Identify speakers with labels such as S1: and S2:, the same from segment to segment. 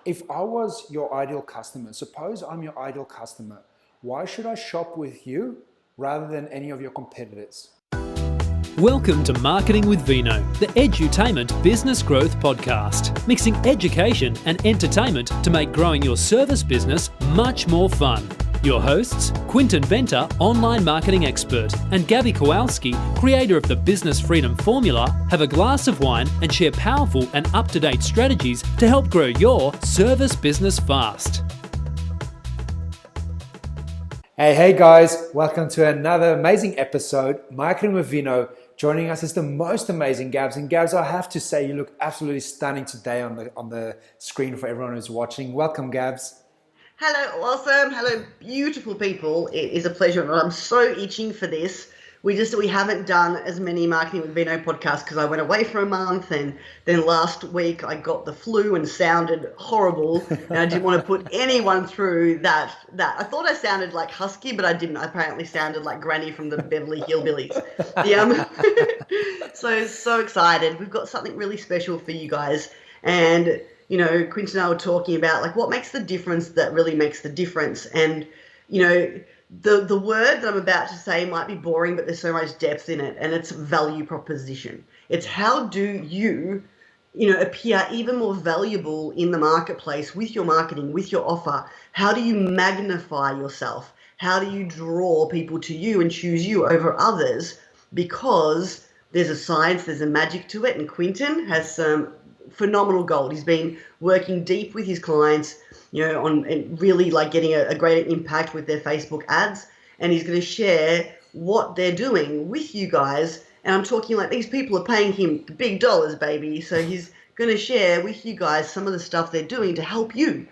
S1: if I was your ideal customer, suppose I'm your ideal customer, why should I shop with you rather than any of your competitors?
S2: Welcome to Marketing with Vino, the edutainment business growth podcast, mixing education and entertainment to make growing your service business much more fun. Your hosts, Quinton Venter, online marketing expert, and Gabby Kowalski, creator of the Business Freedom Formula, have a glass of wine and share powerful and up-to-date strategies to help grow your service business fast.
S1: Hey guys, welcome to another amazing episode, Marketing with Vino. Joining us is the most amazing Gabs. And Gabs, I have to say, you look absolutely stunning today on the screen for everyone who's watching. Welcome, Gabs.
S3: Hello, awesome. Hello, beautiful people. It is a pleasure. And I'm so itching for this. We haven't done as many Marketing with Vino podcasts because I went away for a month, and then last week I got the flu and sounded horrible, and I didn't want to put anyone through that. I thought I sounded like husky, but I didn't. I apparently sounded like Granny from the Beverly Hillbillies. So excited. We've got something really special for you guys, and Quinton and I were talking about like what makes the difference that really makes the difference, and the word that I'm about to say might be boring, but there's so much depth in it, and it's value proposition. It's how do you, appear even more valuable in the marketplace with your marketing, with your offer? How do you magnify yourself? How do you draw people to you and choose you over others? Because there's a science, there's a magic to it, and Quinton has some phenomenal gold. He's been working deep with his clients, on and really like getting a greater impact with their Facebook ads, and he's going to share what they're doing with you guys. And I'm talking like these people are paying him big dollars, baby. So he's going to share with you guys some of the stuff they're doing to help you,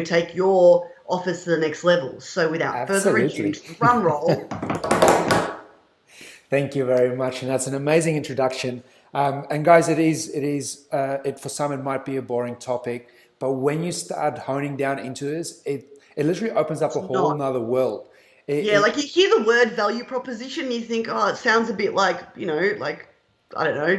S3: take your office to the next level. So without further ado, drum roll.
S1: Thank you very much, and that's an amazing introduction. And guys, it for some it might be a boring topic, but when you start honing down into this, it literally opens up a whole nother world.
S3: Like you hear the word value proposition, you think, oh, it sounds a bit like, like, I don't know,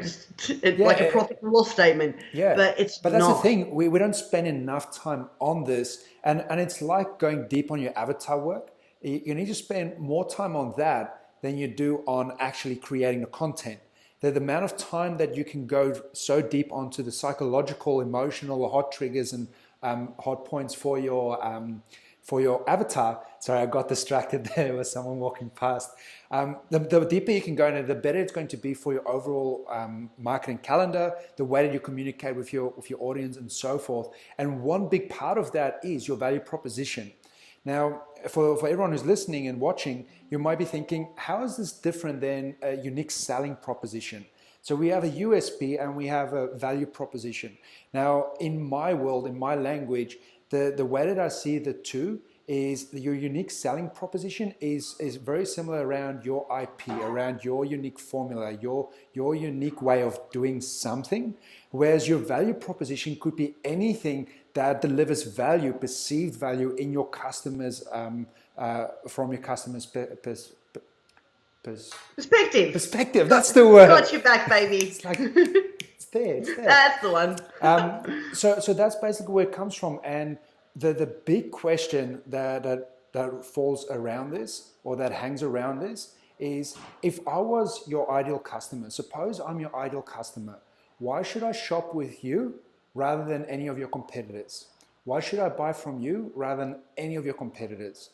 S3: like a profit and loss statement. Yeah. But that's
S1: the thing, we don't spend enough time on this, and it's like going deep on your avatar work. You need to spend more time on that than you do on actually creating the content. The amount of time that you can go so deep onto the psychological, emotional, hot triggers and hot points for your avatar. Sorry, I got distracted there with someone walking past. The deeper you can go into it, the better it's going to be for your overall marketing calendar, the way that you communicate with your audience and so forth. And one big part of that is your value proposition. Now, for everyone who's listening and watching, you might be thinking, how is this different than a unique selling proposition? So we have a USP and we have a value proposition. Now, in my world, in my language, the way that I see the two is your unique selling proposition is very similar around your IP, around your unique formula, your unique way of doing something, whereas your value proposition could be anything that delivers value, perceived value in your customers, from your customers' perspective. That's the word.
S3: Got you back, baby.
S1: It's like it's there.
S3: That's the one.
S1: So that's basically where it comes from, and the big question that falls around this, or that hangs around this, is if I was your ideal customer, suppose I'm your ideal customer, why should I shop with you rather than any of your competitors? Why should I buy from you rather than any of your competitors?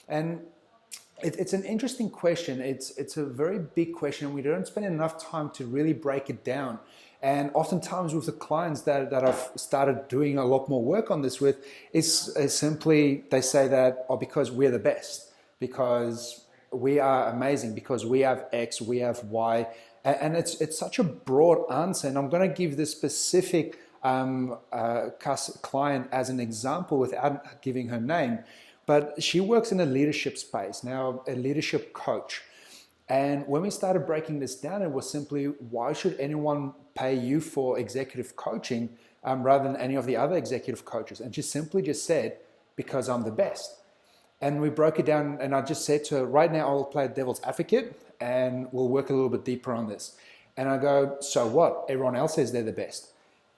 S1: And it's an interesting question. It's a very big question, and we don't spend enough time to really break it down. And oftentimes with the clients that I've started doing a lot more work on this with, is simply they say that, because we're the best, because we are amazing, because we have X, we have Y. And it's such a broad answer. And I'm going to give this specific client as an example without giving her name, but she works in a leadership space, now a leadership coach. And when we started breaking this down, it was simply, why should anyone pay you for executive coaching rather than any of the other executive coaches? And she simply just said, because I'm the best. And we broke it down, and I just said to her, right now I'll play devil's advocate and we'll work a little bit deeper on this. And I go, so what? Everyone else says they're the best.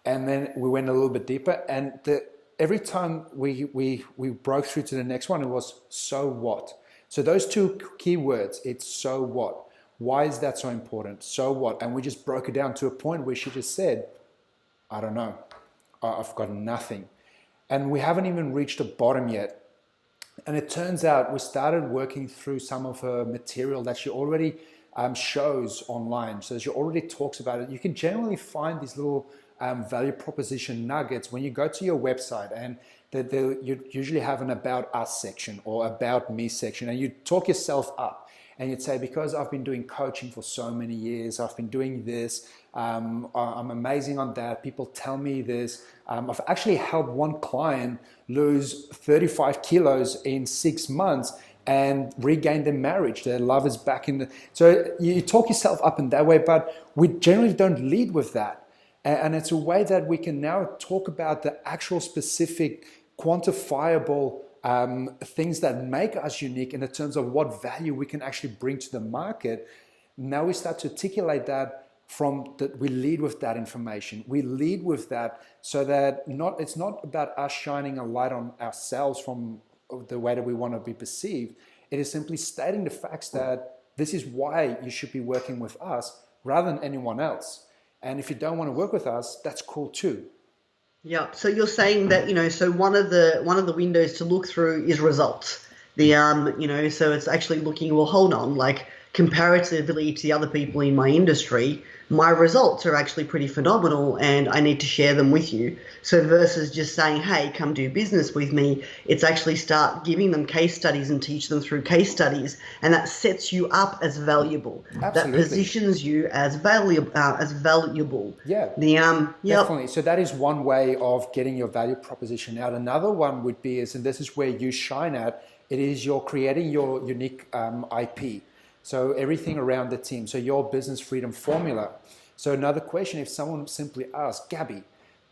S1: And then we went a little bit deeper, and every time we broke through to the next one, it was so what. So those two key words, it's so what. Why is that so important? So what? And we just broke it down to a point where she just said, I don't know. I've got nothing. And we haven't even reached the bottom yet. And it turns out we started working through some of her material that she already shows online. So she already talks about it. You can generally find these little value proposition nuggets when you go to your website, and you usually have an About Us section or About Me section, and you talk yourself up. And you'd say, because I've been doing coaching for so many years, I've been doing this, I'm amazing on that, people tell me this. I've actually helped one client lose 35 kilos in 6 months and regain their marriage. Their love is back in the... So you talk yourself up in that way, but we generally don't lead with that. And it's a way that we can now talk about the actual specific quantifiable things that make us unique in the terms of what value we can actually bring to the market. Now we start to articulate that we lead with that information. We lead with that so that it's not about us shining a light on ourselves from the way that we want to be perceived. It is simply stating the facts that this is why you should be working with us rather than anyone else. And if you don't want to work with us, that's cool too.
S3: Yeah. So you're saying that, so one of the windows to look through is results. So it's actually looking, well, hold on, like comparatively to the other people in my industry, my results are actually pretty phenomenal and I need to share them with you. So versus just saying, hey, come do business with me, it's actually start giving them case studies and teach them through case studies. And that sets you up as valuable.
S1: Absolutely.
S3: That positions you as valuable.
S1: Yeah.
S3: Yep.
S1: Definitely. So that is one way of getting your value proposition out. Another one would be and this is where you shine at, it is you're creating your unique IP. So everything around the team. So your business freedom formula. So another question, if someone simply asks, Gabby,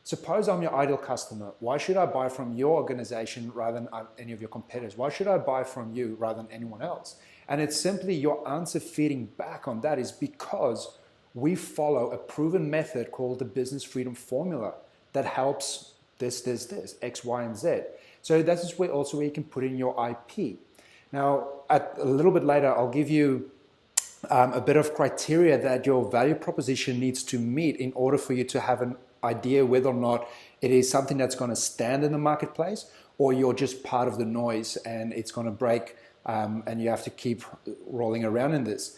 S1: suppose I'm your ideal customer. Why should I buy from your organization rather than any of your competitors? Why should I buy from you rather than anyone else? And it's simply your answer feeding back on that is because we follow a proven method called the business freedom formula that helps this, X, Y, and Z. So that is where you can put in your IP. Now, a little bit later, I'll give you a bit of criteria that your value proposition needs to meet in order for you to have an idea whether or not it is something that's going to stand in the marketplace or you're just part of the noise and it's going to break and you have to keep rolling around in this.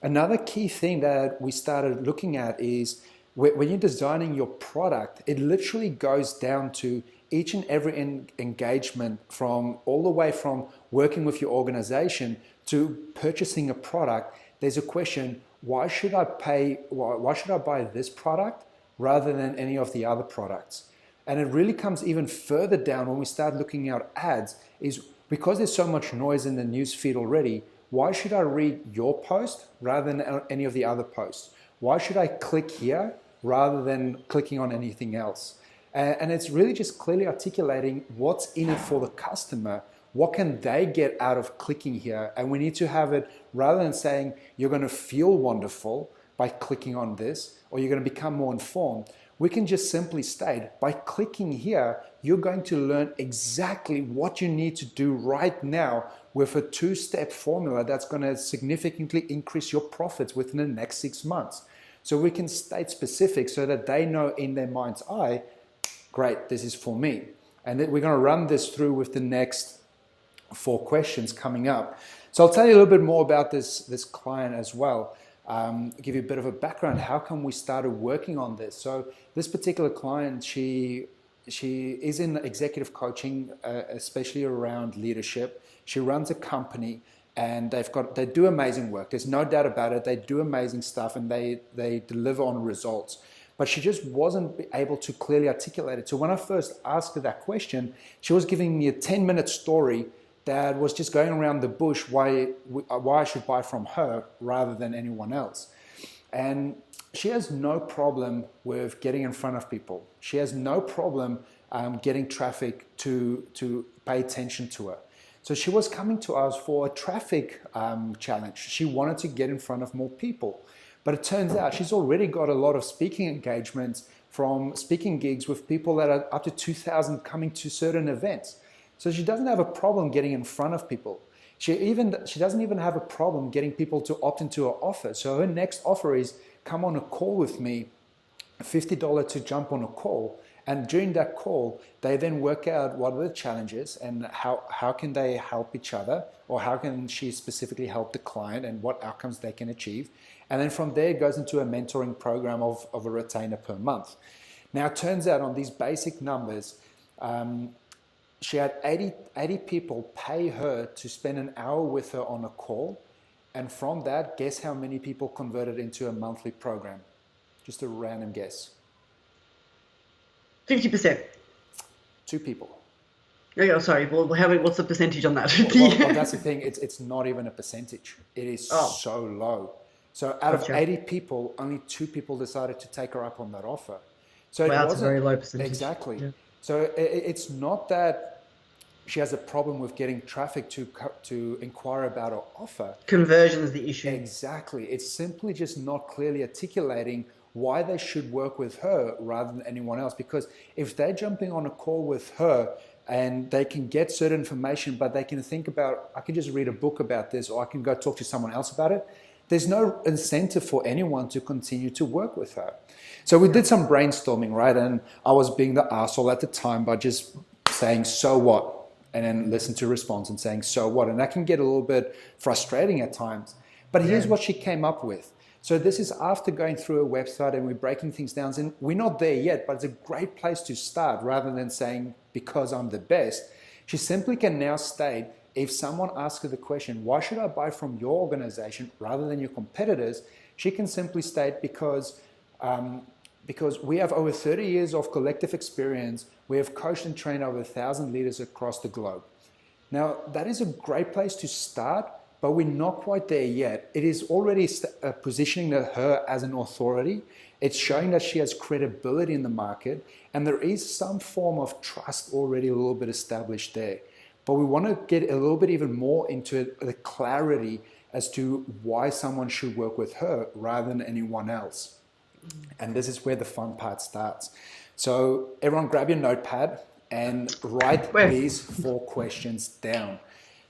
S1: Another key thing that we started looking at is when you're designing your product, it literally goes down to each and every engagement from all the way from working with your organization to purchasing a product. There's a question, why should I buy this product rather than any of the other products? And it really comes even further down when we start looking at ads is because there's so much noise in the news feed already, why should I read your post rather than any of the other posts? Why should I click here rather than clicking on anything else? And it's really just clearly articulating what's in it for the customer. What can they get out of clicking here? And we need to have it, rather than saying you're going to feel wonderful by clicking on this, or you're going to become more informed, we can just simply state, by clicking here, you're going to learn exactly what you need to do right now with a 2-step formula that's going to significantly increase your profits within the next 6 months. So we can state specific so that they know in their mind's eye, great, this is for me. And then we're going to run this through with the next 4 questions coming up. So I'll tell you a little bit more about this client as well. Give you a bit of a background. How come we started working on this? So this particular client, she is in executive coaching, especially around leadership. She runs a company and they do amazing work. There's no doubt about it. They do amazing stuff and they deliver on results. But she just wasn't able to clearly articulate it. So when I first asked her that question, she was giving me a 10-minute story that was just going around the bush why I should buy from her rather than anyone else. And she has no problem with getting in front of people. She has no problem getting traffic to pay attention to her. So she was coming to us for a traffic challenge. She wanted to get in front of more people. But it turns out she's already got a lot of speaking engagements from speaking gigs with people that are up to 2,000 coming to certain events. So she doesn't have a problem getting in front of people. She doesn't even have a problem getting people to opt into her offer. So her next offer is come on a call with me, $50 to jump on a call. And during that call, they then work out what are the challenges and how can they help each other, or how can she specifically help the client and what outcomes they can achieve. And then from there, it goes into a mentoring program of a retainer per month. Now, it turns out on these basic numbers, she had 80 people pay her to spend an hour with her on a call. And from that, guess how many people converted into a monthly program? Just a random guess.
S3: 50%.
S1: 2 people.
S3: Oh, sorry. Well, what's the percentage on that?
S1: Well, that's the thing. It's not even a percentage. It is so low. So out of 80 people, only 2 people decided to take her up on that offer. So
S3: that's a very low percentage.
S1: Exactly.
S3: Yeah.
S1: So it's not that she has a problem with getting traffic to inquire about her offer.
S3: Conversion is the issue.
S1: Exactly. It's simply just not clearly articulating why they should work with her rather than anyone else. Because if they're jumping on a call with her and they can get certain information, but they can think about, I can just read a book about this, or I can go talk to someone else about it, there's no incentive for anyone to continue to work with her. So we did some brainstorming, right? And I was being the arsehole at the time by just saying, so what? And then listen to response and saying, so what? And that can get a little bit frustrating at times. But here's what she came up with. So this is after going through a website and we're breaking things down. And we're not there yet, but it's a great place to start rather than saying, because I'm the best. She simply can now state, if someone asks her the question, why should I buy from your organization rather than your competitors? She can simply state, because we have over 30 years of collective experience. We have coached and trained over 1,000 leaders across the globe. Now, that is a great place to start, but we're not quite there yet. It is already positioning her as an authority. It's showing that she has credibility in the market, and there is some form of trust already a little bit established there. But we want to get a little bit even more into the clarity as to why someone should work with her rather than anyone else. And this is where the fun part starts. So everyone grab your notepad and write these 4 questions down.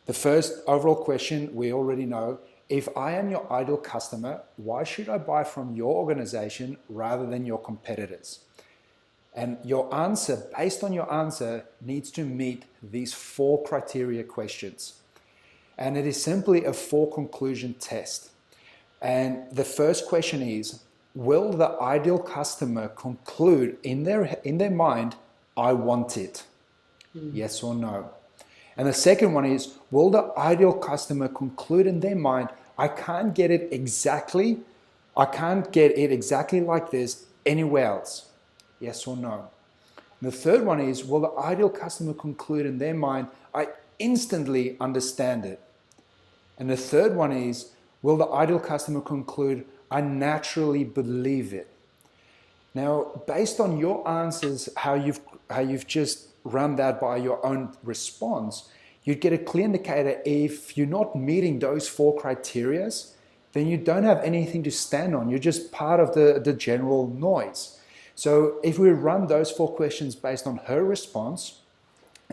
S1: The first overall question we already know: if I am your ideal customer, why should I buy from your organization rather than your competitors? And your answer, based on your answer, needs to meet these 4 criteria questions. And it is simply a 4 conclusion test. And the first question is, will the ideal customer conclude in their mind, I want it? Yes or no? And the second one is, will the ideal customer conclude in their mind, I can't get it exactly like this anywhere else? Yes or no? And the third one is, will the ideal customer conclude in their mind, I instantly understand it? And the third one is, will the ideal customer conclude, I naturally believe it? Now, based on your answers, how you've just run that by your own response, you'd get a clear indicator. If you're not meeting those 4 criteria, then you don't have anything to stand on. You're just part of the general noise. So if we run those 4 questions based on her response,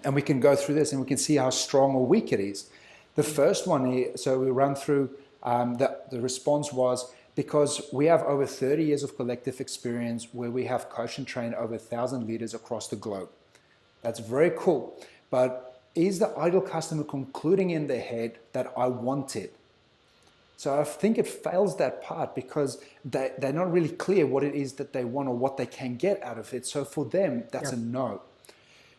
S1: and we can go through this and we can see how strong or weak it is. The first one here, so we run through, the response was, because we have over 30 years of collective experience where we have coached and trained over 1,000 leaders across the globe. That's very cool. But is the ideal customer concluding in their head that I want it? So I think it fails that part because they're not really clear what it is that they want or what they can get out of it. So for them, that's a no.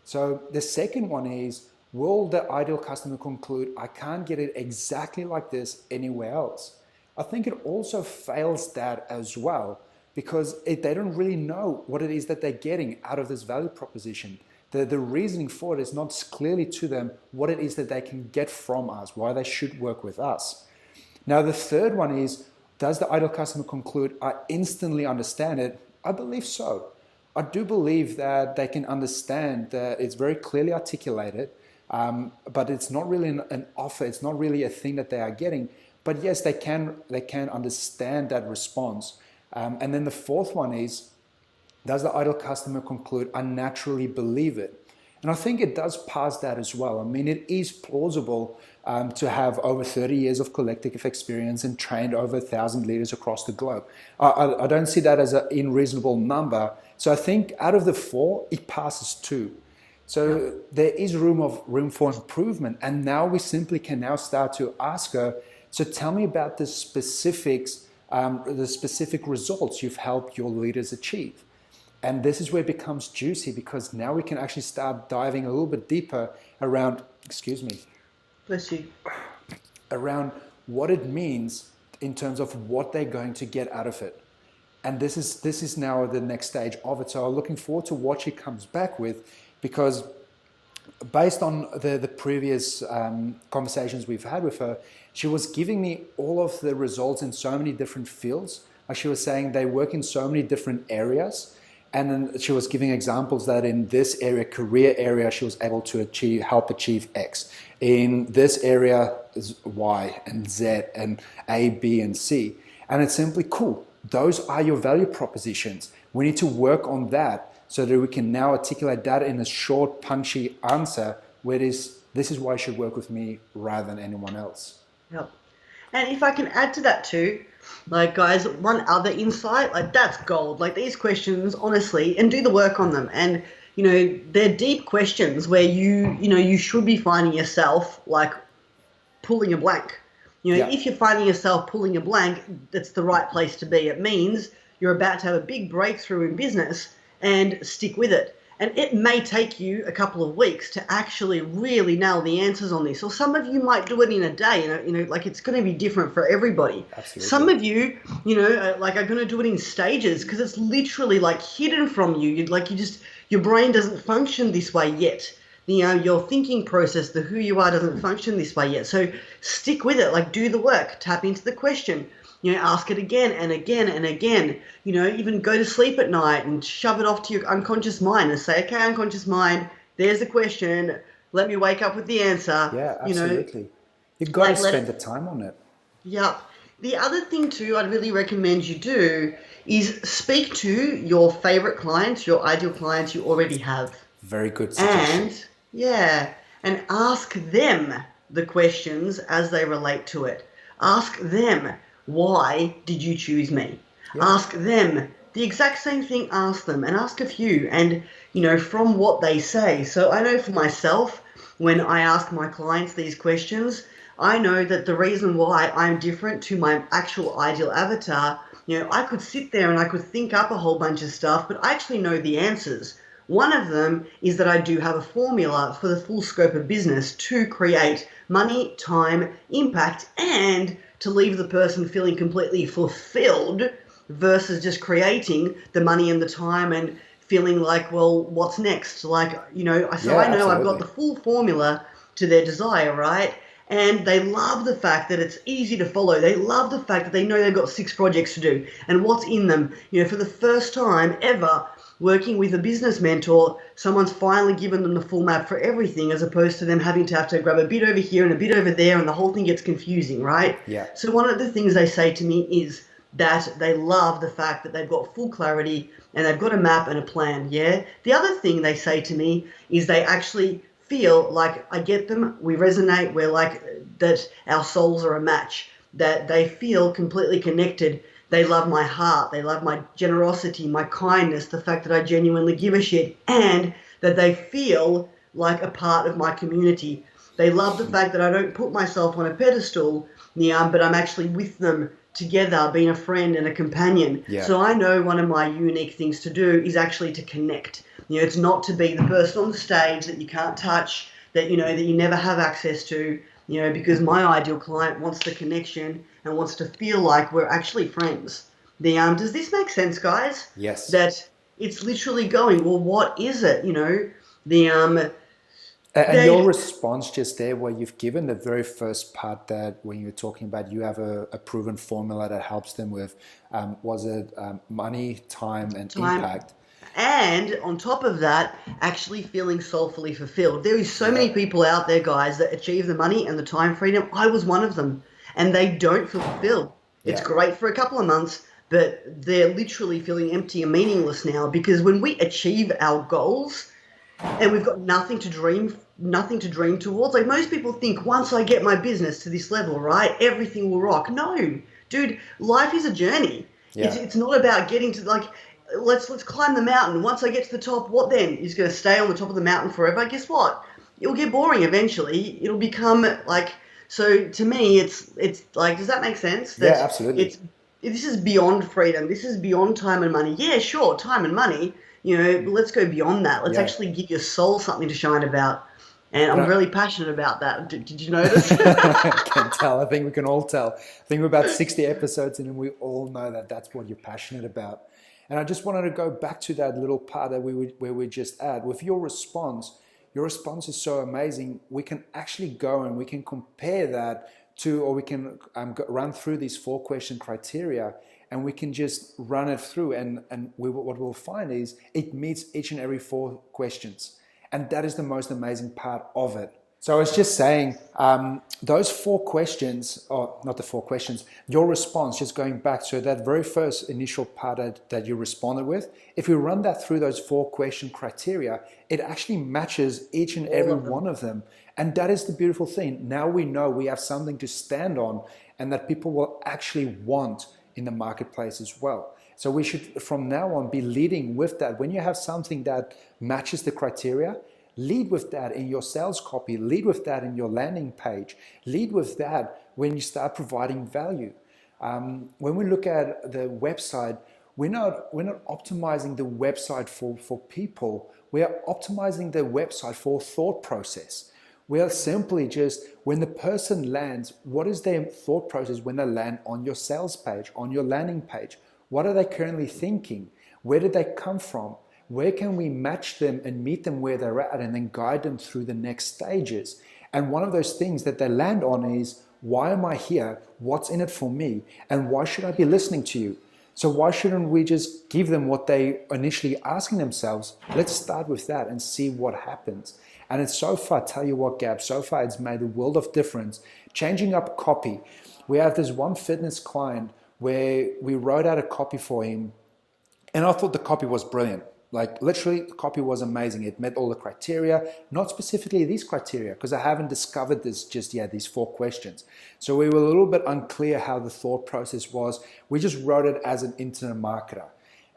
S1: So the second one is, will the ideal customer conclude, I can't get it exactly like this anywhere else? I think it also fails that as well because they don't really know what it is that they're getting out of this value proposition. The reasoning for it is not clearly to them what it is that they can get from us, why they should work with us. Now, the third one is, does the ideal customer conclude, I instantly understand it? I believe so. I do believe that they can understand that it's very clearly articulated, but it's not really an offer. It's not really a thing that they are getting. But yes, they can understand that response. And then the fourth one is, Does the ideal customer conclude, I naturally believe it? And I think it does pass that as well. I mean, it is plausible to have over 30 years of collective experience and trained over 1,000 leaders across the globe. I don't see that as an unreasonable number. So I think out of the 4, it passes 2. So there is room for improvement. And now we simply can now start to ask her, so tell me about the specifics, the specific results you've helped your leaders achieve. And this is where it becomes juicy, because now we can actually start diving a little bit deeper around,
S3: Bless you.
S1: around what it means in terms of what they're going to get out of it. And this is now the next stage of it. So I'm looking forward to what she comes back with, because based on the previous conversations we've had with her, she was giving me all of the results in so many different fields. Like she was saying, they work in so many different areas. And then she was giving examples that in this area, career area, she was able to help achieve X. In this area is Y and Z and A, B, and C. And it's simply cool. Those are your value propositions. We need to work on that so that we can now articulate that in a short, punchy answer where this is why you should work with me rather than anyone else.
S3: Yep. And if I can add to that too, like guys, one other insight, like that's gold. Like these questions, honestly, and do the work on them. And they're deep questions where you should be finding yourself like pulling a blank. If you're finding yourself pulling a blank, that's the right place to be. It means you're about to have a big breakthrough in business, and stick with it. And it may take you a couple of weeks to actually really nail the answers on this. Or some of you might do it in a day. Like it's going to be different for everybody.
S1: Absolutely.
S3: Some of you, like are going to do it in stages, because it's literally like hidden from you. Your brain doesn't function this way yet. Your thinking process, the who you are, doesn't function this way yet. So stick with it. Like do the work. Tap into the question. Ask it again and again and again. Even go to sleep at night and shove it off to your unconscious mind and say, okay, unconscious mind, there's the question. Let me wake up with the answer.
S1: Yeah, absolutely. You've got to spend the time on it.
S3: Yeah. The other thing too I'd really recommend you do is speak to your favorite clients, your ideal clients you already have.
S1: Very good suggestion.
S3: And ask them the questions as they relate to it. Ask them, why did you choose me? Yeah. Ask them the exact same thing. Ask them, and ask a few, and from what they say. So I know for myself, when I ask my clients these questions, I know that the reason why I'm different to my actual ideal avatar, I could sit there and I could think up a whole bunch of stuff, but I actually know the answers. One of them is that I do have a formula for the full scope of business to create money, time, impact, and to leave the person feeling completely fulfilled versus just creating the money and the time and feeling like, well, what's next? Like, I know absolutely. I've got the full formula to their desire, right? And they love the fact that it's easy to follow. They love the fact that they know they've got 6 projects to do and what's in them. For the first time ever, working with a business mentor, someone's finally given them the full map for everything, as opposed to them having to grab a bit over here and a bit over there, and the whole thing gets confusing, right?
S1: Yeah.
S3: So one of the things they say to me is that they love the fact that they've got full clarity and they've got a map and a plan, yeah? The other thing they say to me is they actually feel like I get them, we resonate, we're like that our souls are a match, that they feel completely connected. They love my heart. They love my generosity, my kindness, the fact that I genuinely give a shit, and that they feel like a part of my community. They love the fact that I don't put myself on a pedestal, but I'm actually with them together, being a friend and a companion.
S1: Yeah.
S3: So I know one of my unique things to do is actually to connect. It's not to be the person on the stage that you can't touch, that you never have access to, because my ideal client wants the connection and wants to feel like we're actually friends. Does this make sense, guys?
S1: Yes.
S3: That it's literally going, well, what is it?
S1: And your response just there, where you've given the very first part, that when you're talking about you have a proven formula that helps them with, was it money, time, and impact?
S3: And on top of that, actually feeling soulfully fulfilled. There is so many people out there, guys, that achieve the money and the time freedom. I was one of them. And they don't feel fulfilled. It's great for a couple of months, but they're literally feeling empty and meaningless now, because when we achieve our goals and we've got nothing to dream towards, like most people think, once I get my business to this level, right, everything will rock. No, dude, life is a journey.
S1: Yeah.
S3: It's not about getting to, like, let's climb the mountain. Once I get to the top, what then? You're just going to stay on the top of the mountain forever? Guess what? It'll get boring eventually. It'll become like, so to me, it's like, does that make sense?
S1: Yeah, absolutely.
S3: This is beyond freedom. This is beyond time and money. Yeah, sure, time and money. But let's go beyond that. Let's actually give your soul something to shine about. And I'm really passionate about that. Did you notice?
S1: I can tell. I think we can all tell. I think we're about 60 episodes in and we all know that that's what you're passionate about. And I just wanted to go back to that little part that where we just add. With your response is so amazing. We can actually go and we can compare that to, or we can run through these 4-question criteria, and we can just run it through. And what we'll find is it meets each and every 4 questions. And that is the most amazing part of it. So I was just saying, those 4 questions, or not the 4 questions, your response, just going back to that very first initial part that you responded with, if we run that through those 4-question criteria, it actually matches each and every one of them. And that is the beautiful thing. Now we know we have something to stand on and that people will actually want in the marketplace as well. So we should, from now on, be leading with that. When you have something that matches the criteria, lead with that in your sales copy, lead with that in your landing page, lead with that when you start providing value. When we look at the website, we're not optimizing the website for people. We are optimizing the website for thought process. We are simply just, when the person lands, what is their thought process when they land on your sales page, on your landing page? What are they currently thinking? Where did they come from? Where can we match them and meet them where they're at and then guide them through the next stages? And one of those things that they land on is, why am I here? What's in it for me? And why should I be listening to you? So why shouldn't we just give them what they initially asking themselves? Let's start with that and see what happens. And it's so far, tell you what, Gab, so far it's made a world of difference. Changing up copy. We have this one fitness client where we wrote out a copy for him, and I thought the copy was brilliant. Like literally, the copy was amazing. It met all the criteria, not specifically these criteria, because I haven't discovered this just yet, these 4 questions. So we were a little bit unclear how the thought process was. We just wrote it as an internet marketer.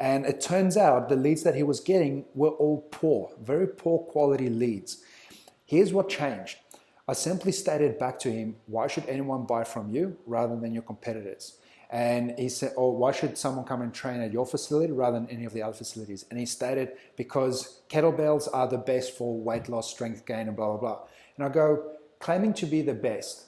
S1: And it turns out the leads that he was getting were all poor, very poor quality leads. Here's what changed. I simply stated back to him, why should anyone buy from you rather than your competitors? And he said, oh, why should someone come and train at your facility rather than any of the other facilities? And he stated, because kettlebells are the best for weight loss, strength gain, and blah, blah, blah. And I go, claiming to be the best,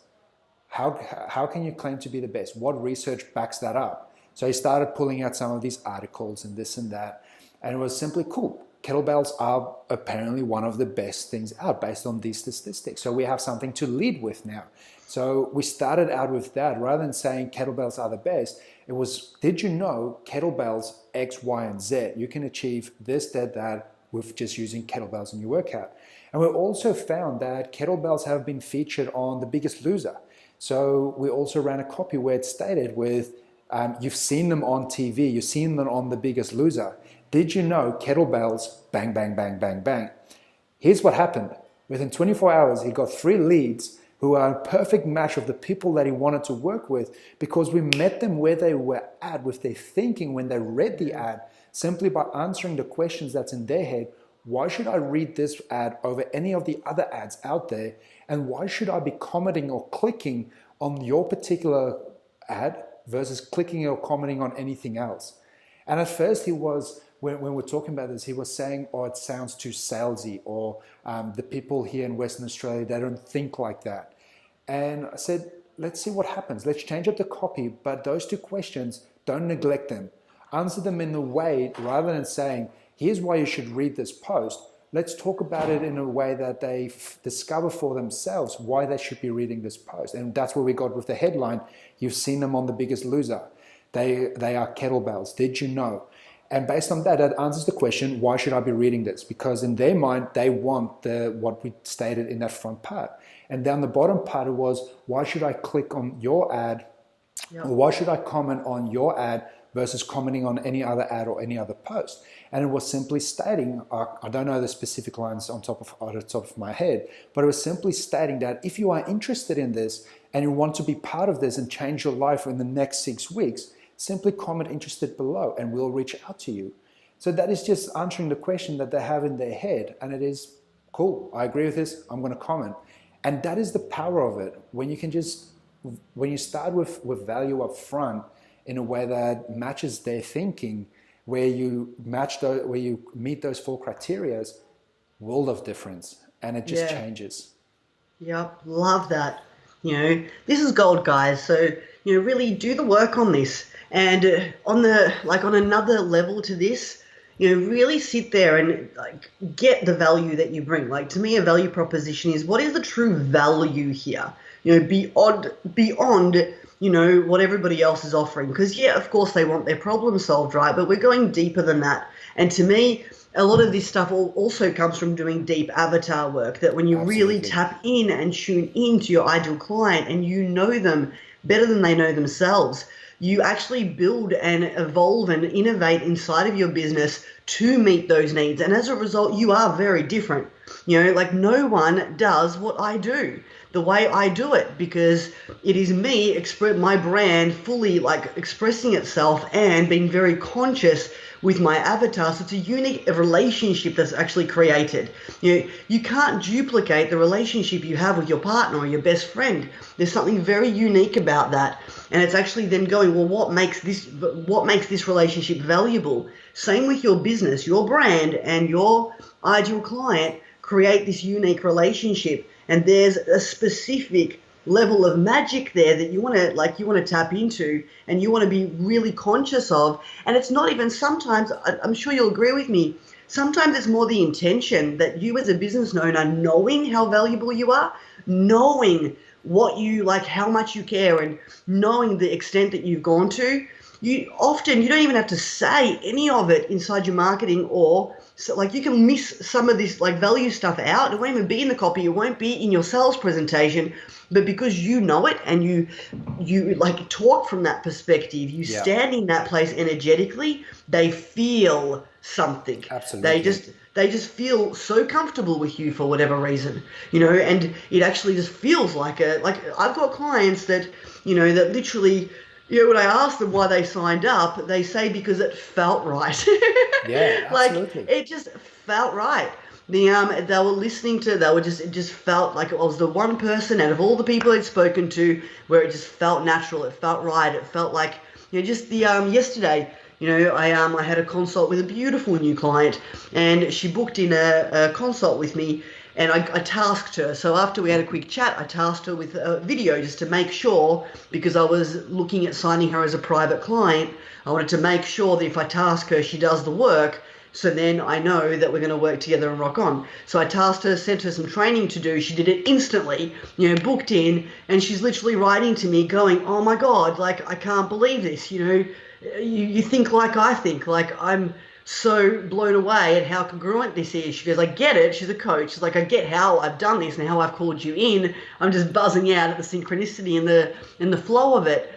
S1: how can you claim to be the best? What research backs that up? So he started pulling out some of these articles and this and that. And it was simply cool. Kettlebells are apparently one of the best things out based on these statistics. So we have something to lead with now. So we started out with that. Rather than saying kettlebells are the best, it was, did you know kettlebells X, Y, and Z? You can achieve this, that with just using kettlebells in your workout. And we also found that kettlebells have been featured on The Biggest Loser. So we also ran a copy where it stated with, you've seen them on TV, you've seen them on The Biggest Loser. Did you know kettlebells, bang, bang, bang, bang, bang. Here's what happened. Within 24 hours, he got 3 leads who are a perfect match of the people that he wanted to work with, because we met them where they were at with their thinking when they read the ad, simply by answering the questions that's in their head. Why should I read this ad over any of the other ads out there? And why should I be commenting or clicking on your particular ad versus clicking or commenting on anything else? And at first he was, when we're talking about this, he was saying, oh, it sounds too salesy, or the people here in Western Australia, they don't think like that. And I said, let's see what happens. Let's change up the copy, but those 2 questions, don't neglect them. Answer them in a way, rather than saying, here's why you should read this post. Let's talk about it in a way that they discover for themselves why they should be reading this post. And that's where we got with the headline, you've seen them on The Biggest Loser. They are kettlebells. Did you know? And based on that, that answers the question, why should I be reading this? Because in their mind, they want what we stated in that front part. And down the bottom part, it was, why should I click on your ad? Yep. Or why should I comment on your ad versus commenting on any other ad or any other post. And it was simply stating, I don't know the specific lines on the top of my head, but it was simply stating that if you are interested in this and you want to be part of this and change your life in the next 6 weeks, simply comment interested below and we'll reach out to you. So that is just answering the question that they have in their head. And it is, cool, I agree with this, I'm going to comment. And that is the power of it. When you start with value up front in a way that matches their thinking, where you meet those 4 criteria, world of difference. And it just changes.
S3: Yep, love that. This is gold, guys. So, really do the work on this. And on another level to this, really sit there and get the value that you bring. To me, a value proposition is, what is the true value here? Beyond what everybody else is offering. Because of course they want their problem solved, right? But we're going deeper than that. And to me, a lot of this stuff also comes from doing deep avatar work, that when you really tap in and tune into your ideal client and you know them better than they know themselves, you actually build and evolve and innovate inside of your business to meet those needs. And as a result, you are very different. No one does what I do the way I do it, because it is me, my brand fully expressing itself and being very conscious with my avatar. So it's a unique relationship that's actually created. You can't duplicate the relationship you have with your partner or your best friend. There's something very unique about that. And it's actually then going, well, what makes this relationship valuable? Same with your business. Your brand and your ideal client create this unique relationship. And there's a specific level of magic there that you want to tap into, and you want to be really conscious of. And it's not even, sometimes, I'm sure you'll agree with me, sometimes it's more the intention that you as a business owner, knowing how valuable you are, knowing what you how much you care, and knowing the extent that you've gone to. You don't even have to say any of it inside your marketing, or you can miss some of this value stuff out. It won't even be in the copy. It won't be in your sales presentation, but because you know it and you talk from that perspective, you stand in that place energetically, they feel something.
S1: Absolutely.
S3: They just feel so comfortable with you for whatever reason, and it actually just feels like I've got clients that, that literally, when I ask them why they signed up, they say because it felt right.
S1: Yeah, absolutely.
S3: It just felt right. They were listening to, it just felt like it was the one person out of all the people they'd spoken to where it just felt natural. It felt right. It felt like, just the, yesterday, I had a consult with a beautiful new client, and she booked in a consult with me. And I tasked her. So after we had a quick chat, I tasked her with a video just to make sure, because I was looking at signing her as a private client, I wanted to make sure that if I task her, she does the work. So then I know that we're going to work together and rock on. So I tasked her, sent her some training to do. She did it instantly, booked in, and she's literally writing to me going, oh my God, I can't believe this. You think like I think, I'm so blown away at how congruent this is. She goes, I get it. She's a coach. She's like, I get how I've done this and how I've called you in. I'm just buzzing out at the synchronicity and the flow of it.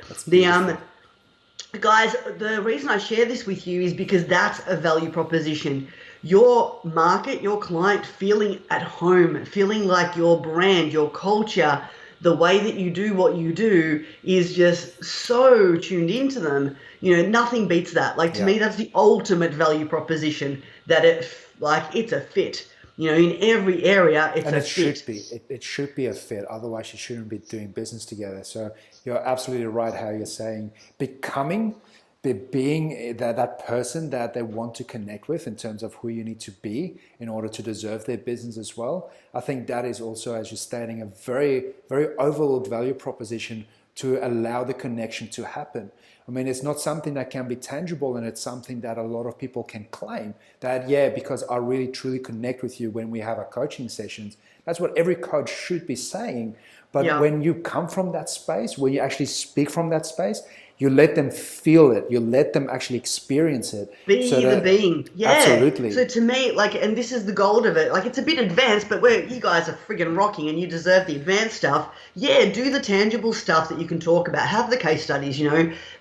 S3: Guys, the reason I share this with you is because that's a value proposition. Your market, your client feeling at home, feeling like your brand, your culture, the way that you do what you do is just so tuned into them. Nothing beats that. To me, that's the ultimate value proposition, that it's a fit. In every area, it's a fit.
S1: It should be a fit. Otherwise, you shouldn't be doing business together. So you're absolutely right how you're saying being that person that they want to connect with in terms of who you need to be in order to deserve their business as well. I think that is also, as you're stating, a very, very overlooked value proposition to allow the connection to happen. I mean, it's not something that can be tangible, and it's something that a lot of people can claim that, because I really truly connect with you when we have our coaching sessions. That's what every coach should be saying. But when you come from that space, when you actually speak from that space, You let them feel it. You let them actually experience it.
S3: Be the being. Yeah.
S1: Absolutely.
S3: So to me, like, and this is the gold of it. Like, it's a bit advanced, but you guys are friggin' rocking and you deserve the advanced stuff. Yeah, do the tangible stuff that you can talk about. Have the case studies,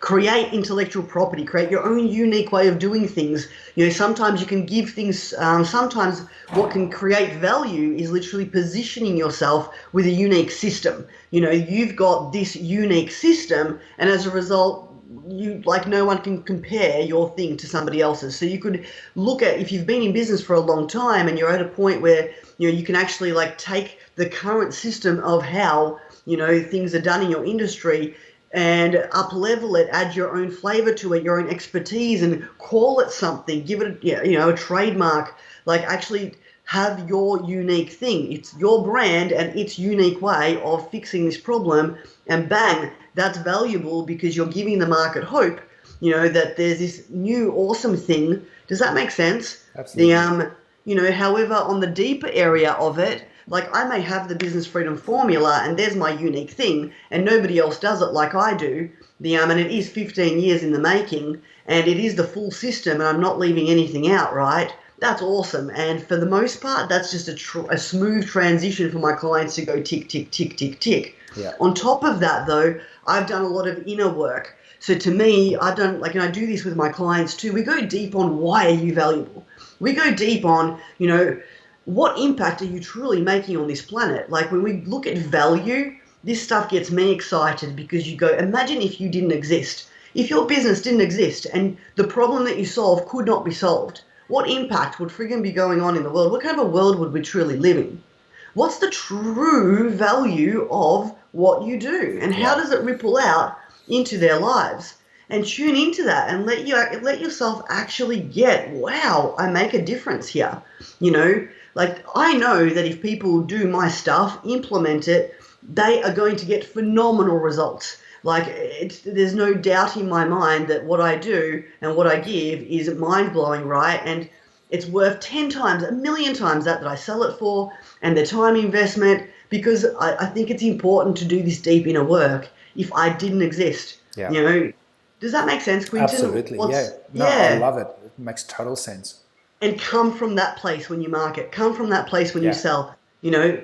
S3: create intellectual property, create your own unique way of doing things. Sometimes you can give things, sometimes what can create value is literally positioning yourself with a unique system. You've got this unique system, and as a result, no one can compare your thing to somebody else's. So you could look at, if you've been in business for a long time and you're at a point where you can actually take the current system of how things are done in your industry and up level it, add your own flavor to it, your own expertise, and call it something, give it a trademark, actually have your unique thing. It's your brand and its unique way of fixing this problem, and bang, that's valuable because you're giving the market hope, that there's this new awesome thing. Does that make sense?
S1: Absolutely.
S3: However, on the deeper area of it, I may have the business freedom formula and there's my unique thing and nobody else does it like I do. And it is 15 years in the making and it is the full system and I'm not leaving anything out, right? That's awesome. And for the most part, that's just a smooth transition for my clients to go tick, tick, tick, tick, tick.
S1: Yeah.
S3: On top of that, though, I've done a lot of inner work. So to me, I've done, and I do this with my clients too, we go deep on why are you valuable? We go deep on, what impact are you truly making on this planet? When we look at value, this stuff gets me excited because you go, imagine if you didn't exist. If your business didn't exist and the problem that you solve could not be solved, what impact would friggin' be going on in the world? What kind of a world would we truly live in? What's the true value of what you do? And how does it ripple out into their lives? And tune into that and let yourself actually get, wow, I make a difference here. I know that if people do my stuff, implement it, they are going to get phenomenal results. There's no doubt in my mind that what I do and what I give is mind-blowing, right? And it's worth 10 times, a million times that I sell it for, and the time investment, because I think it's important to do this deep inner work if I didn't exist.
S1: Yeah.
S3: Does that make sense, Quinton?
S1: Absolutely, I love it. It makes total sense.
S3: And come from that place when you market. Come from that place when you sell.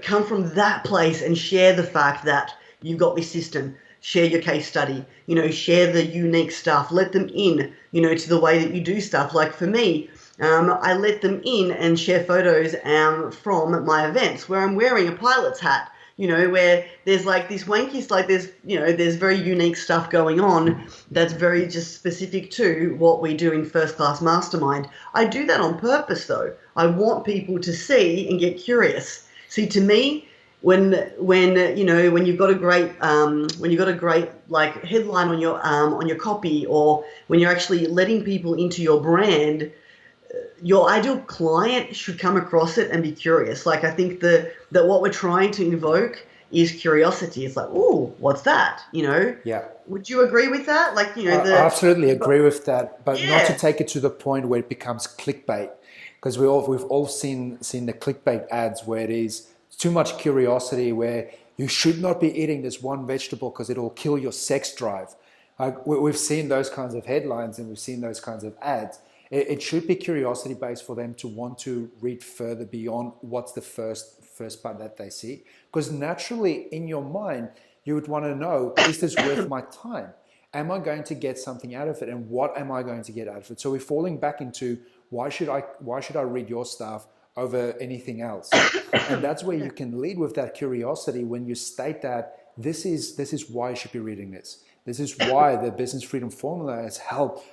S3: Come from that place and share the fact that you've got this system. Share your case study. Share the unique stuff. Let them in, to the way that you do stuff. Like for me, I let them in and share photos from my events where I'm wearing a pilot's hat. Where there's this wanky, there's very unique stuff going on that's very just specific to what we do in First Class Mastermind. I do that on purpose, though. I want people to see and get curious. See, to me, when you've got a great headline on your copy, or when you're actually letting people into your brand, your ideal client should come across it and be curious. I think that what we're trying to invoke is curiosity. It's ooh, what's that?
S1: Yeah.
S3: Would you agree with that?
S1: I absolutely agree with that, but not to take it to the point where it becomes clickbait, because we've all seen the clickbait ads where it is too much curiosity, where you should not be eating this one vegetable because it'll kill your sex drive. We've seen those kinds of headlines and we've seen those kinds of ads. It should be curiosity based for them to want to read further beyond what's the first part that they see. Because naturally in your mind, you would want to know, is this worth my time? Am I going to get something out of it? And what am I going to get out of it? So we're falling back into why should I read your stuff over anything else? And that's where you can lead with that curiosity when you state that this is why you should be reading this. This is why the Business Freedom Formula has helped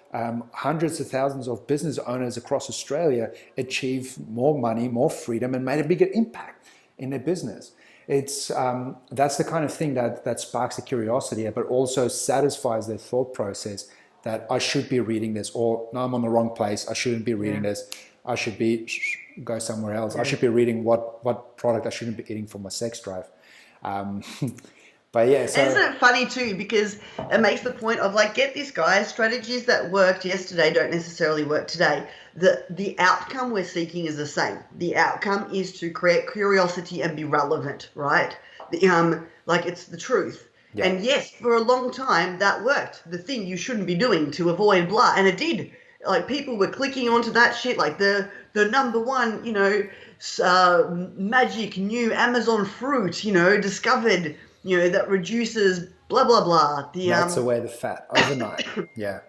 S1: hundreds of thousands of business owners across Australia achieve more money, more freedom, and made a bigger impact in their business. It's that's the kind of thing that sparks the curiosity, but also satisfies their thought process that I should be reading this, or no, I'm on the wrong place. I shouldn't be reading this. I should go somewhere else. I should be reading what product I shouldn't be eating for my sex drive. But yeah, so
S3: isn't it funny too, because it makes the point of get this, guys, strategies that worked yesterday don't necessarily work today. The outcome we're seeking is the same. The outcome is to create curiosity and be relevant, right? It's the truth.
S1: Yeah.
S3: And yes, for a long time that worked. The thing you shouldn't be doing to avoid blah, and it did. Like people were clicking onto that shit, like the number one, magic new Amazon fruit, discovered, that reduces blah blah blah.
S1: Melts away the fat overnight. Yeah.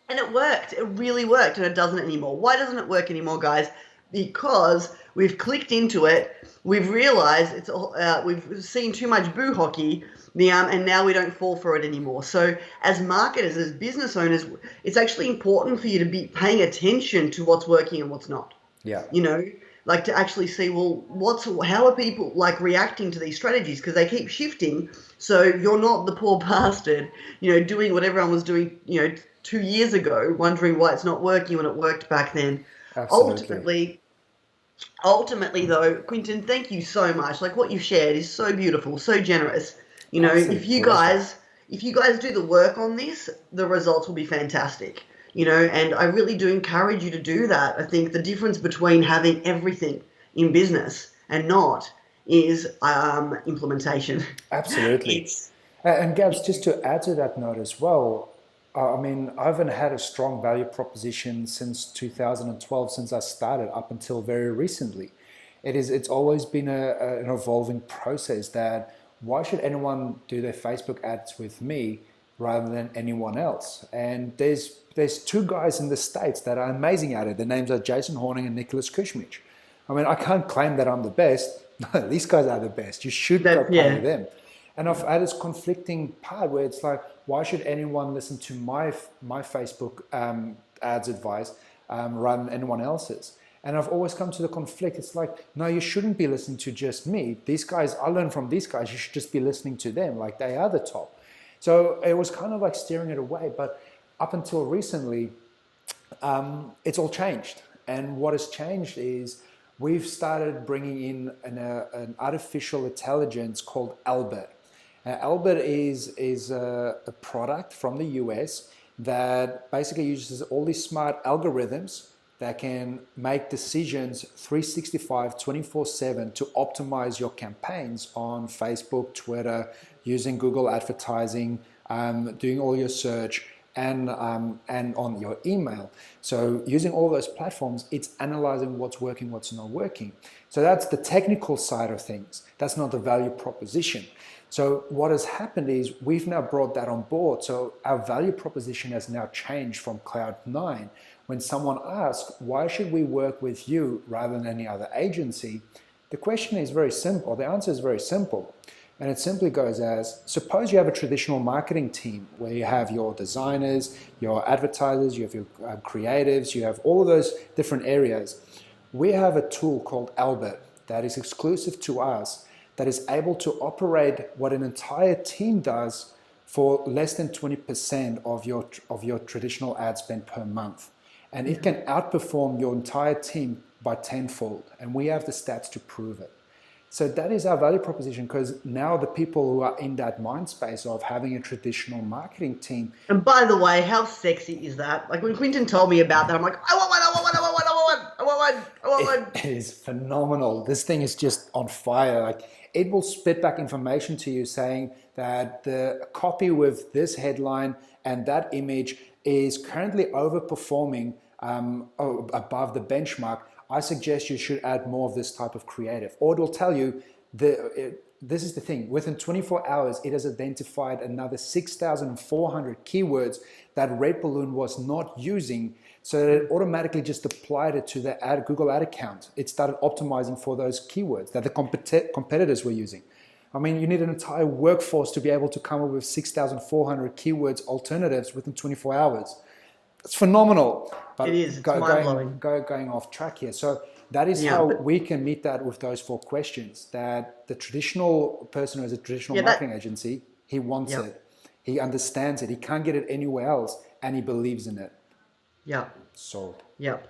S3: And it worked. It really worked, and it doesn't anymore. Why doesn't it work anymore, guys? Because we've clicked into it. We've realised it's all. We've seen too much boo hockey. And now we don't fall for it anymore. So, as marketers, as business owners, it's actually important for you to be paying attention to what's working and what's not.
S1: Yeah.
S3: Like to actually see, well, how are people like reacting to these strategies, because they keep shifting. So you're not the poor bastard, doing what everyone was doing, 2 years ago, wondering why it's not working when it worked back then.
S1: Absolutely.
S3: Ultimately, though, Quinton, thank you so much. Like what you've shared is so beautiful, so generous. If you guys do the work on this, the results will be fantastic. And I really do encourage you to do that. I think the difference between having everything in business and not is implementation.
S1: Absolutely. And Gabs, just to add to that note as well, I haven't had a strong value proposition since 2012, since I started up until very recently. It's always been an evolving process that why should anyone do their Facebook ads with me rather than anyone else? And there's two guys in the States that are amazing at it. Their names are Jason Horning and Nicholas Kushmich. I can't claim that I'm the best. No, these guys are the best. You should go pay them. And I've had this conflicting part where it's like, why should anyone listen to my Facebook ads advice rather than anyone else's? And I've always come to the conflict. It's like, no, you shouldn't be listening to just me. These guys, I learn from these guys. You should just be listening to them. Like they are the top. So it was kind of like steering it away. But up until recently, it's all changed. And what has changed is we've started bringing in an artificial intelligence called Albert. Albert is a product from the US that basically uses all these smart algorithms that can make decisions 365, 24/7 to optimize your campaigns on Facebook, Twitter, using Google advertising, doing all your search, and on your email. So using all those platforms, it's analyzing what's working, what's not working. So that's the technical side of things. That's not the value proposition. So what has happened is we've now brought that on board. So our value proposition has now changed from Cloud9. When someone asks, why should we work with you rather than any other agency? The question is very simple. The answer is very simple. And it simply goes as, suppose you have a traditional marketing team where you have your designers, your advertisers, you have your creatives, you have all of those different areas. We have a tool called Albert that is exclusive to us, that is able to operate what an entire team does for less than 20% of your traditional ad spend per month. And it can outperform your entire team by tenfold. And we have the stats to prove it. So that is our value proposition, because now the people who are in that mind space of having a traditional marketing team.
S3: And by the way, how sexy is that? Like when Quinton told me about that, I'm like, I want one, I want one, I want one, I want one, I want one, I want one.
S1: It is phenomenal. This thing is just on fire. Like it will spit back information to you saying that the copy with this headline and that image is currently overperforming above the benchmark. I suggest you should add more of this type of creative. Or it will tell you, this is the thing, within 24 hours, it has identified another 6,400 keywords that Red Balloon was not using, so that it automatically just applied it to the Google ad account. It started optimizing for those keywords that the competitors were using. I mean, you need an entire workforce to be able to come up with 6,400 keywords alternatives within 24 hours. It's phenomenal. But
S3: it is. It's mind-blowing.
S1: Going off track here. So that is how we can meet that with those 4 questions. That the traditional person who has a traditional marketing agency, he wants it. He understands it. He can't get it anywhere else, and he believes in it.
S3: Yeah.
S1: Sold.
S3: Yep.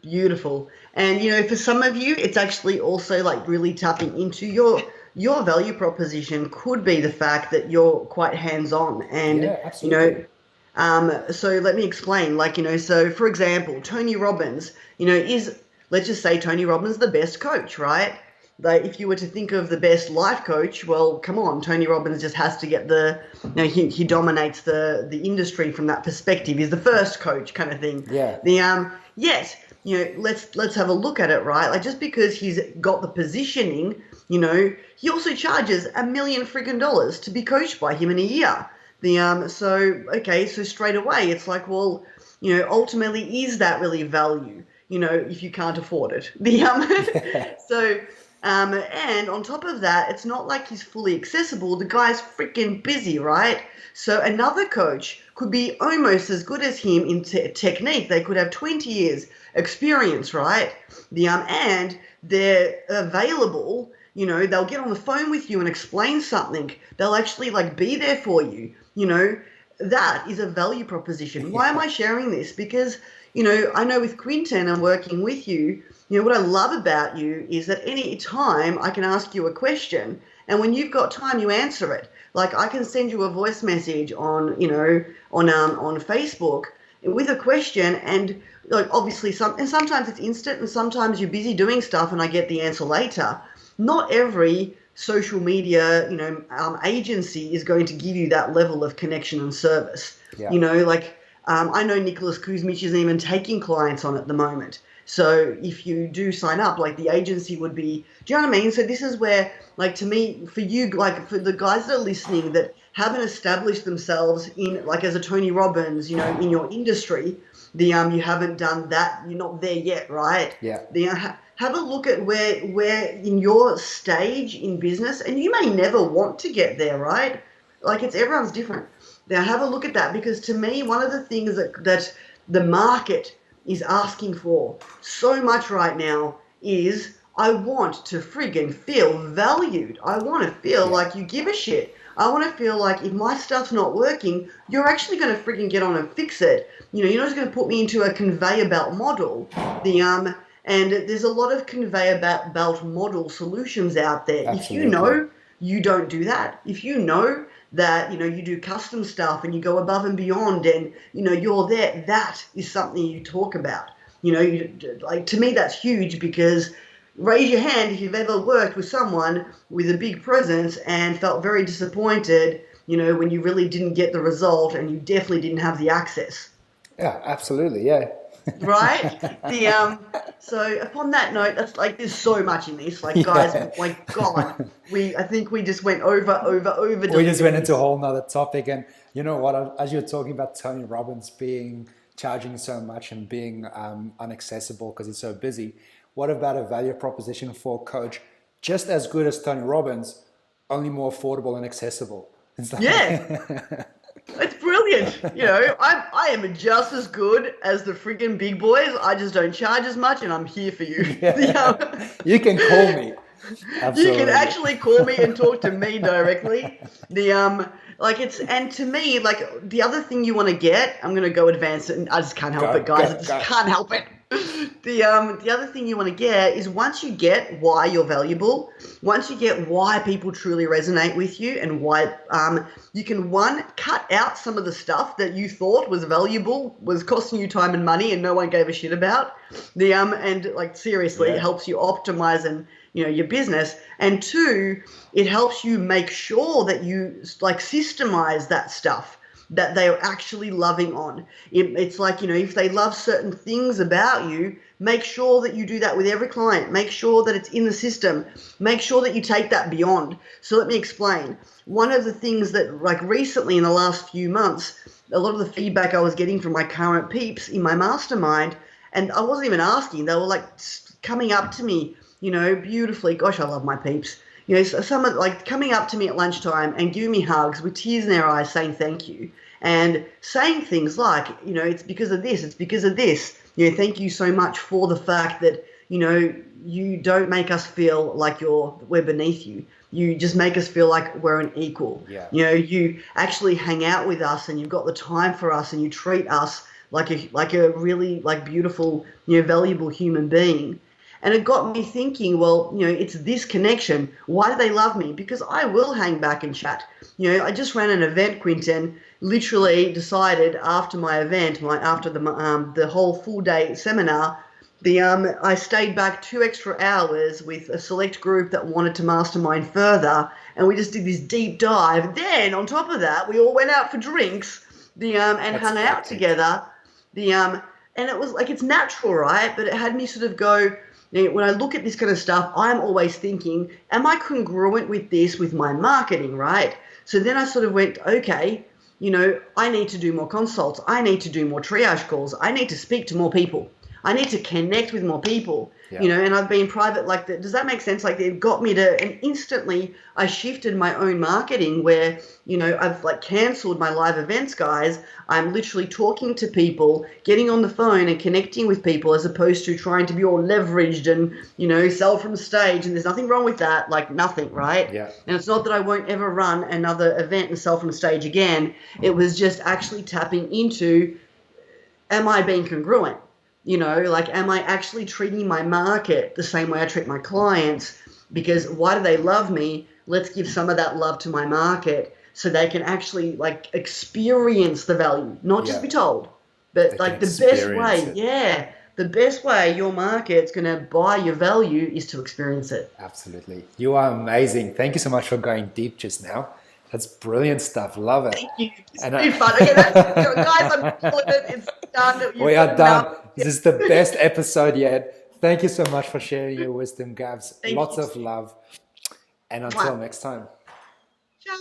S3: Beautiful. And for some of you, it's actually also like really tapping into your value proposition could be the fact that you're quite hands-on. And
S1: absolutely.
S3: So let me explain, so for example, Tony Robbins, let's just say Tony Robbins the best coach, right? if you were to think of the best life coach, well, come on, Tony Robbins just has to get he dominates the industry from that perspective. He's the first coach kind of thing.
S1: Yeah.
S3: Yet, let's have a look at it, right? Like, just because he's got the positioning, he also charges $1 million freaking dollars to be coached by him in a year. So straight away it's like, well, ultimately, is that really value? If you can't afford it. And on top of that, it's not like he's fully accessible. The guy's freaking busy, right? So another coach could be almost as good as him in technique. They could have 20 years experience, right? And they're available. They'll get on the phone with you and explain something. They'll actually be there for you. That is a value proposition. Why am I sharing this? Because, I know with Quinten, I'm working with you. What I love about you is that any time I can ask you a question, and when you've got time, you answer it. Like, I can send you a voice message on Facebook with a question, and obviously sometimes it's instant, and sometimes you're busy doing stuff, and I get the answer later. Not every social media, agency is going to give you that level of connection and service.
S1: Yeah.
S3: I know Nicholas Kuzmich isn't even taking clients on at the moment. So if you do sign up, the agency would be, do you know what I mean? So this is where, to me, for you, for the guys that are listening that haven't established themselves in, as a Tony Robbins, in your industry, you haven't done that. You're not there yet, right?
S1: Yeah.
S3: Have a look at where in your stage in business, and you may never want to get there, right? Everyone's different. Now have a look at that, because to me, one of the things that the market is asking for so much right now is, I want to friggin' feel valued. I want to feel like you give a shit. I want to feel like if my stuff's not working, you're actually going to friggin' get on and fix it. You're not just going to put me into a conveyor belt model. And there's a lot of conveyor belt model solutions out there.
S1: Absolutely.
S3: If you know you don't do that, if you know that you do custom stuff and you go above and beyond, and you're there, that is something you talk about. To me, that's huge, because raise your hand if you've ever worked with someone with a big presence and felt very disappointed, when you really didn't get the result and you definitely didn't have the access.
S1: Yeah, absolutely. Yeah.
S3: Right? So upon that note, that's there's so much in this. Guys, my God, I think we just went over.
S1: We just went into a whole nother topic. And you know what, as you're talking about Tony Robbins charging so much and being inaccessible because he's so busy, what about a value proposition for a coach just as good as Tony Robbins, only more affordable and accessible?
S3: Yeah. It's brilliant. I am just as good as the friggin' big boys. I just don't charge as much, and I'm here for you.
S1: Yeah. You can call me. Absolutely.
S3: You can actually call me and talk to me directly. And to me, the other thing you want to get, I'm going to go advanced, and I just can't help it, guys. I just can't help it. The other thing you want to get is, once you get why you're valuable, once you get why people truly resonate with you, and why you can, one, cut out some of the stuff that you thought was valuable, was costing you time and money, and no one gave a shit about. Seriously, It helps you optimize and your business. And two, it helps you make sure that you systemize that stuff that they are actually loving on. It's if they love certain things about you, make sure that you do that with every client. Make sure that it's in the system. Make sure that you take that beyond. So let me explain. One of the things that recently in the last few months, a lot of the feedback I was getting from my current peeps in my mastermind, and I wasn't even asking, they were coming up to me, beautifully. Gosh, I love my peeps. Some coming up to me at lunchtime and giving me hugs with tears in their eyes, saying thank you, and saying things like, it's because of this, it's because of this. Thank you so much for the fact that, you don't make us feel like we're beneath you. You just make us feel like we're an equal.
S1: Yeah.
S3: You actually hang out with us, and you've got the time for us, and you treat us like a really beautiful, valuable human being. And it got me thinking, well, it's this connection. Why do they love me? Because I will hang back and chat. I just ran an event, Quinten, literally decided after my event, after the whole full day seminar, I stayed back 2 extra hours with a select group that wanted to mastermind further, and we just did this deep dive. Then on top of that, we all went out for drinks, and
S1: That's
S3: hung out
S1: epic.
S3: together. And it was like, it's natural, right? But it had me sort of go, when I look at this kind of stuff, I'm always thinking, am I congruent with this with my marketing, right? So then I sort of went, okay, I need to do more consults. I need to do more triage calls. I need to speak to more people. I need to connect with more people, and I've been private like that. Does that make sense? Like, it got me to, and instantly I shifted my own marketing where, I've like canceled my live events, guys. I'm literally talking to people, getting on the phone and connecting with people, as opposed to trying to be all leveraged and, sell from stage. And there's nothing wrong with that, like nothing, right?
S1: Yeah.
S3: And it's not that I won't ever run another event and sell from stage again. It was just actually tapping into, am I being congruent? Am I actually treating my market the same way I treat my clients? Because why do they love me? Let's give some of that love to my market so they can actually experience the value, not just be told, but
S1: They can
S3: the best
S1: experience
S3: way.
S1: it.
S3: Yeah. The best way your market's going to buy your value is to experience it.
S1: Absolutely. You are amazing. Thank you so much for going deep just now. That's brilliant stuff. Love it.
S3: Thank you. It's
S1: And
S3: been fun. Okay, guys, I'm calling it. It's done.
S1: We are done. This is the best episode yet. Thank you so much for sharing your wisdom, Gabs.
S3: Thank
S1: Lots
S3: you.
S1: of love. And until next time.
S3: Ciao.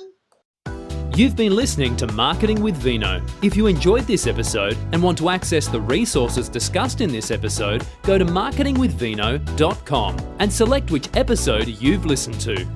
S2: You've been listening to Marketing with Vino. If you enjoyed this episode and want to access the resources discussed in this episode, go to marketingwithvino.com and select which episode you've listened to.